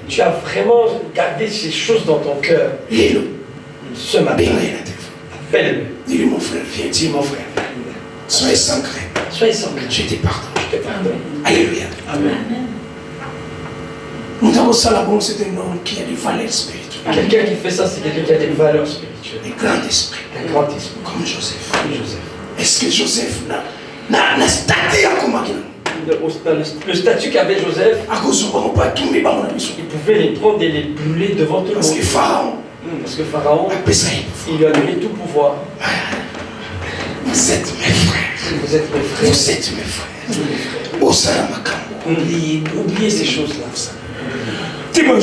tu as vraiment gardé ces choses dans ton cœur. Ce matin, appelle-le. Dis-lui mon frère, viens, dis mon frère. Soyez sans crainte. Soyez sans crainte. Je te pardonne. Je te pardonne. Alléluia. Amen. Nous avons ça là-bas, c'est un homme qui a des valeurs spirituelles. Quelqu'un qui fait ça, c'est quelqu'un qui a des valeurs spirituelles. Des grands esprits. Un grand esprit. Comme Joseph. Comme Joseph. Est-ce que Joseph n'a statut à comment Le statut qu'avait Joseph, il pouvait les prendre et les brûler devant tout le monde. Parce que Pharaon, il lui a donné tout pouvoir. vous êtes mes frères. Vous êtes mes frères. Vous êtes mes frères. Oubliez ces choses-là. Pendant que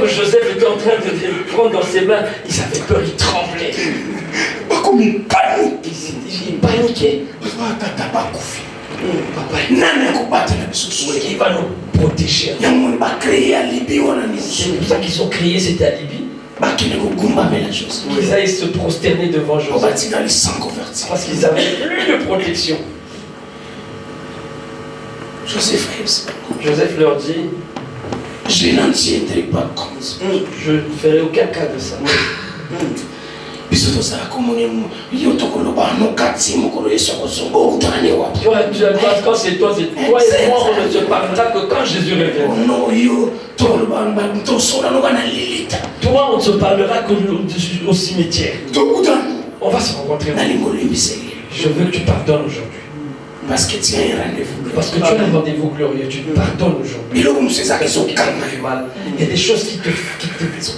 Joseph était en train de le prendre dans ses mains, ils avaient peur, ils tremblaient. Ils paniquaient. Qui va nous protéger? C'est pour ça qu'ils ont crié, c'était à Libye. Qu'ils aillent se prosterner devant Joseph. Parce qu'ils n'avaient plus de protection. Joseph leur dit, je n'en tiendrai pas compte. Je ne ferai aucun cas de ça. Quand c'est toi et moi, on ne se parlera que quand Jésus reviendra. Toi, on ne se parlera qu'au cimetière. On va se rencontrer. Je veux que tu pardonnes aujourd'hui. Parce que tu as un rendez-vous glorieux, tu te pardonnes aujourd'hui. Il y a des choses qui te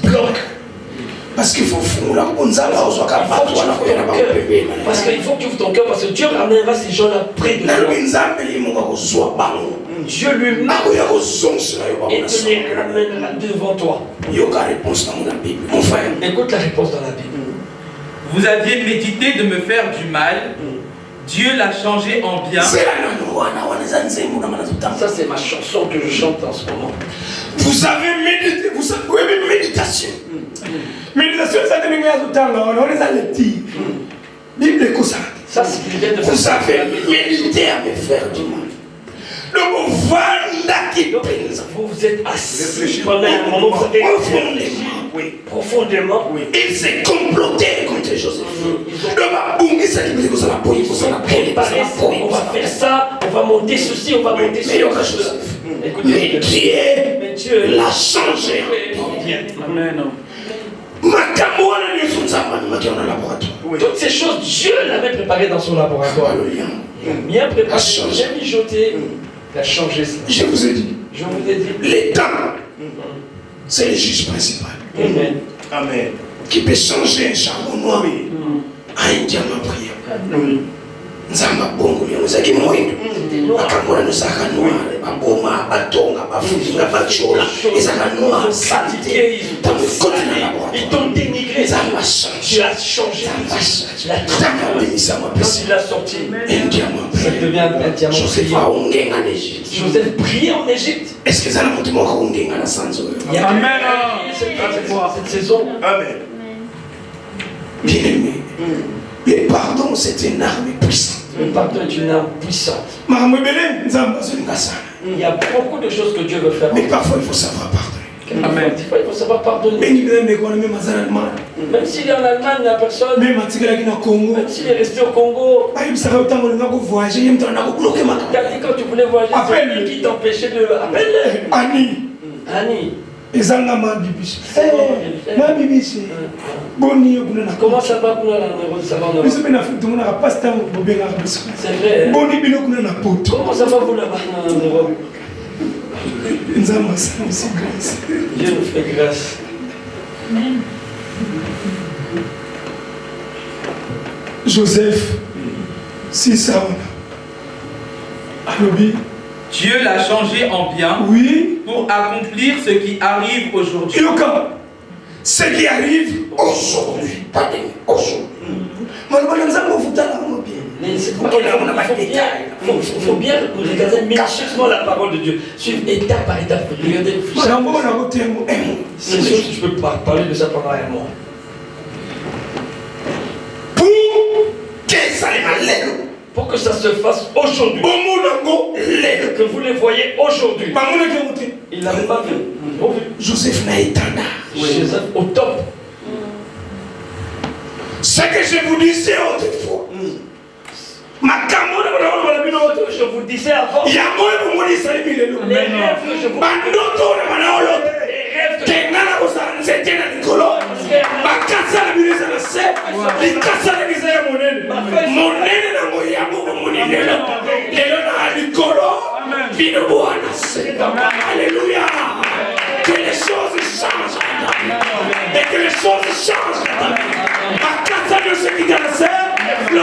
bloquent. Parce qu'il faut parce qu'il faut que tu ouvres ton cœur, parce que Dieu ramènera ces gens-là près de toi. Dieu lui-même et te les ramènera devant toi. Mon frère, écoute la réponse dans la Bible. Vous aviez médité de me faire du mal. Dieu l'a changé en bien. Ça, c'est ma chanson que je chante en ce moment. Vous avez médité, vous avez méditation. Méditation, ça devient tout temps, on les a les petits. Bible est comme ça. Ça, c'est qu'il vient de faire. Vous avez médité à me faire du mal. Donc, vous êtes assis pendant un moment, vous avez profondément. Il s'est comploté contre Joseph. On va faire ça, on va monter ceci, on va monter ceci. Mais Dieu l'a changé. Amen. Toutes ces choses, Dieu l'avait préparé dans son laboratoire. Bien préparé, bien mijoté. Il a changé cela. Je vous ai dit. Les temps, c'est le juge principal. Amen. Amen. Qui peut changer un charbon noir à un diamant brillant. Nzamba bongo ya muzaki moindo akamora no saka noir aboma atonga bafuza bachola ezaka noir saleté tamukoti na laboratoire ils t'ont dénigré ça m'a changé tu as changé la trame quand il a sorti un diamant ça devient un diamant Joseph a ongenga en Égypte Joseph brille en Égypte est-ce que ça n'a monté mon ongenga na sanzo amen cette saison amen bien aimé le pardon c'est une arme puissante. Le pardon est une arme puissante. Il y a beaucoup de choses que Dieu veut faire. Mais parfois il faut savoir pardonner. Amen. Il faut savoir pardonner. Même s'il est en Allemagne, il n'y a personne. Même s'il est resté au Congo. Quand tu voulais voyager, c'est qui t'empêchait de... Appelle-le. Annie. Ezanga ma bibishi. Ma bibishi. Boni yokuna na. Comment ça va kuna na ça va na. Biso bena futu mona ka pasteur bobenga ka biso. C'est vrai. Boni bino kuna na poto. Comment ça va vous là-bas na Europe? Nzamba c'est grâce. Dieu nous fait grâce. Joseph si ça Alobi. Dieu l'a changé en bien pour accomplir ce qui arrive aujourd'hui. Ce qui arrive aujourd'hui, pas aujourd'hui. Il faut bien regarder minutieusement la parole de Dieu. Suivre étape par étape. Regardez. C'est sûr que je peux parler de ça pendant un mois. Pour que ça se fasse aujourd'hui. Que vous les voyez aujourd'hui. Il n'avait pas vu. Joseph n'a été Joseph au top. Ce que je vous disais autrefois. Je vous disais avant. Les rêves que je vous Alléluia. Que les choses changent. Et que les choses changent. Le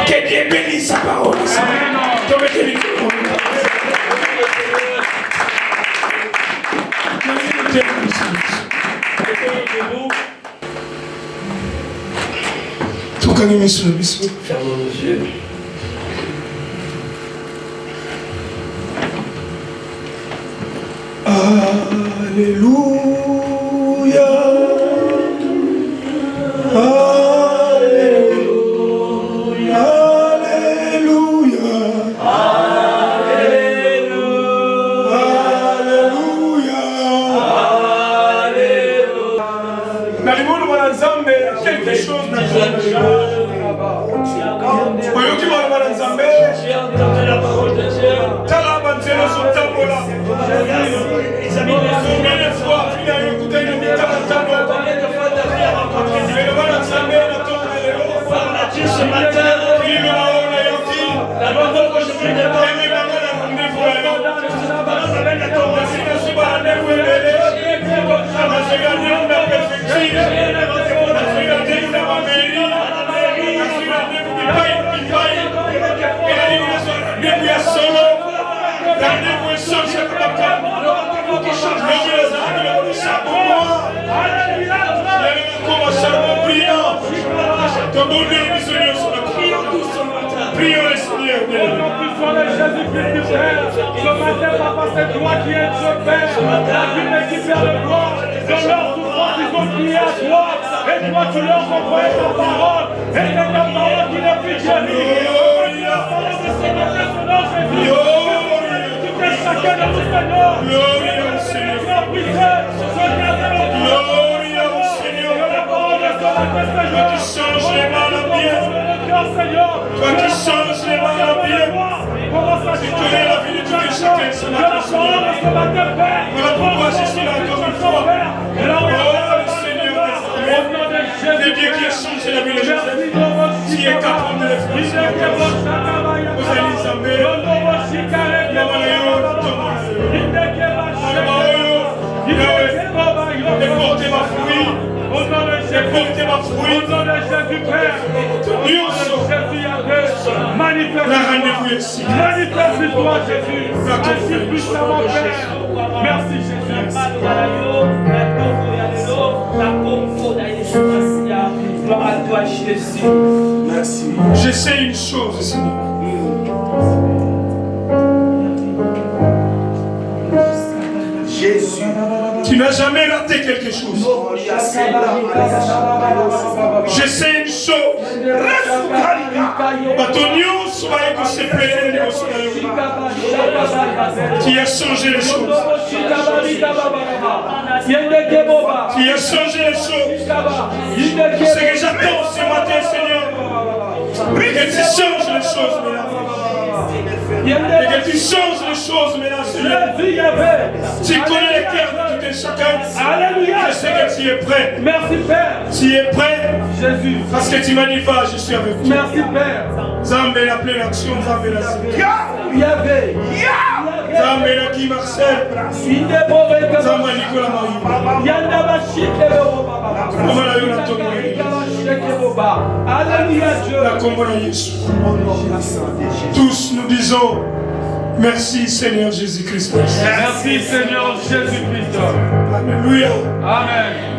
Que Dieu bénisse sa parole. Fermons nos yeux. Alléluia. Alléluia. Alléluia. Dans le monde, quelque chose n'a pas ce matin, la loi que je viens de prions le Seigneur. Au nom puissant de Jésus-Christ du Père, ce matin, Papa, c'est toi qui es Dieu Père, la vie qui perd le gloire. Dans leur souffrance, ils ont crié à toi, et toi, tu leur envoies ta parole, et c'est ta parole qui les fait guérir. La parole de ce matin, son nom, Jésus. Tu fais chacun de nous, Seigneur. Gloria au Seigneur. Gloria au Seigneur. La parole de ce matin, Seigneur. Tu changes les mal en bien. Seigneur, toi qui changes les mal en bien, tu connais la vie de tout et chacun ce matin. Voilà pourquoi je suis là encore une fois. Oh Seigneur, le Dieu qui a changé la vie de Joseph, qui est capable de le faire. Vous allez Isabelle, portez ma fruit. Portez ma fruit. Au nom de Jésus Père, la rendez-vous ici. Manifeste-toi Jésus, ainsi puissamment Père. Merci Jésus. Gloire à toi Jésus. Merci. Je sais une chose, Seigneur. Jésus, tu n'as jamais raté quelque chose. Je sais une chose. Tu as changé les choses. Tu as changé les choses. Ce que j'attends ce matin, Seigneur, que tu changes les choses maintenant. Et que tu changes les choses maintenant, Seigneur. Tu connais les cœurs de tout et chacun. Alléluia. Je sais que tu es prêt. Merci Père. Tu es prêt. Jésus. Parce que tu m'as dit pas, je suis avec toi. Merci Père. Zambé la pleine action, Zambé la Yahvé. Zambé la qui Marcel. Zambé Nicolas Marie. Comment la yona tombe. Alléluia Dieu. La combat Jésus. Tous nous disons merci Seigneur Jésus-Christ. Merci Seigneur Jésus-Christ. Alléluia. Amen.